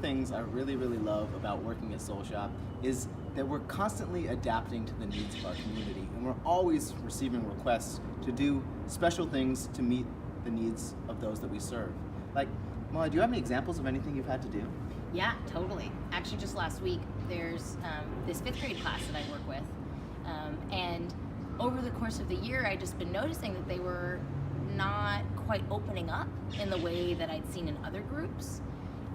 things I really, really love about working at Soul Shoppe is that we're constantly adapting to the needs of our community, and we're always receiving requests to do special things to meet the needs of those that we serve. Like, Molly, do you have any examples of anything you've had to do? Yeah, totally. Actually, just last week, there's this 5th grade class that I work with, and over the course of the year, I'd just been noticing that they were not quite opening up in the way that I'd seen in other groups.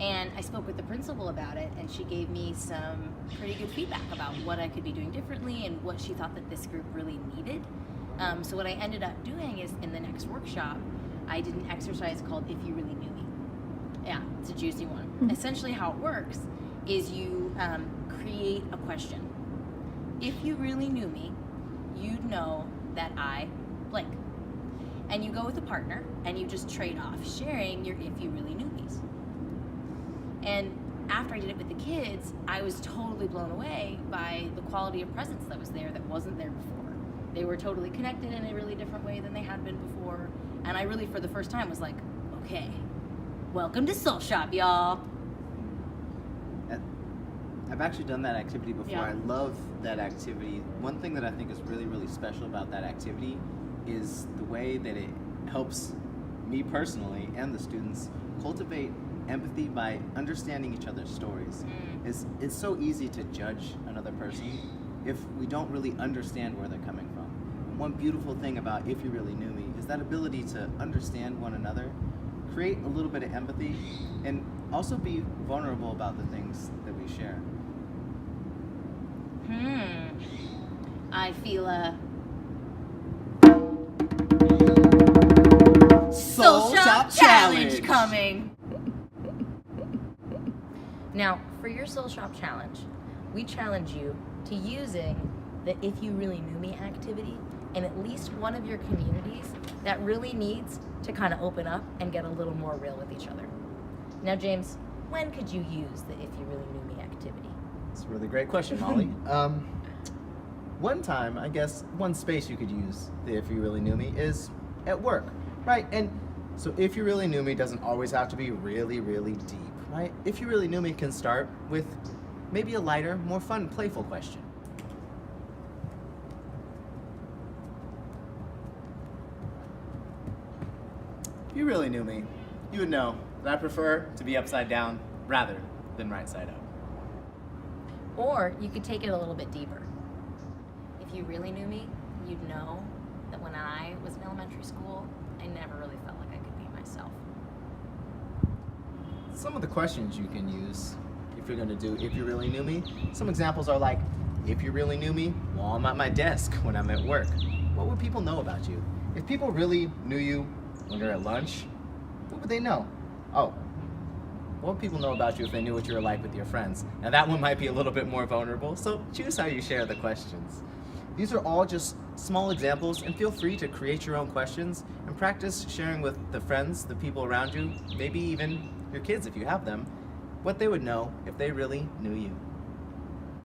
And I spoke with the principal about it, and she gave me some pretty good feedback about what I could be doing differently and what she thought that this group really needed. So what I ended up doing is, in the next workshop, I did an exercise called If You Really Knew Me. Yeah, it's a juicy one. Essentially how it works is you create a question. If you really knew me, you'd know that I blank. And you go with a partner, and you just trade off sharing your If You Really Knew Me's. And after I did it with the kids, I was totally blown away by the quality of presence that was there that wasn't there before. They were totally connected in a really different way than they had been before. And I really, for the first time, was like, okay, welcome to Soul Shoppe, y'all. I've actually done that activity before. Yeah. I love that activity. One thing that I think is really, really special about that activity is the way that it helps me personally and the students cultivate empathy by understanding each other's stories. It's so easy to judge another person if we don't really understand where they're coming from. And one beautiful thing about If You Really Knew Me is that ability to understand one another, create a little bit of empathy, and also be vulnerable about the things that we share. I feel a Soul Shoppe Challenge coming. Now, for your Soul Shoppe challenge, we challenge you to using the If You Really Knew Me activity in at least one of your communities that really needs to kind of open up and get a little more real with each other. Now, James, when could you use the If You Really Knew Me activity? It's a really great question, Molly. One time, I guess, one space you could use the If You Really Knew Me is at work, right? And so If You Really Knew Me doesn't always have to be really, really deep, right? If You Really Knew Me can start with maybe a lighter, more fun, playful question. If you really knew me, you would know that I prefer to be upside down rather than right side up. Or you could take it a little bit deeper. If you really knew me, you'd know that when I was in elementary school, I never really felt like I could be myself. Some of the questions you can use if you're going to do If You Really Knew Me, some examples are like, if you really knew me while I'm at my desk when I'm at work, what would people know about you? If people really knew you when you're at lunch, what would they know? Oh, what would people know about you if they knew what you were like with your friends? Now that one might be a little bit more vulnerable, so choose how you share the questions. These are all just small examples, and feel free to create your own questions and practice sharing with the friends, the people around you, maybe even your kids if you have them, what they would know if they really knew you.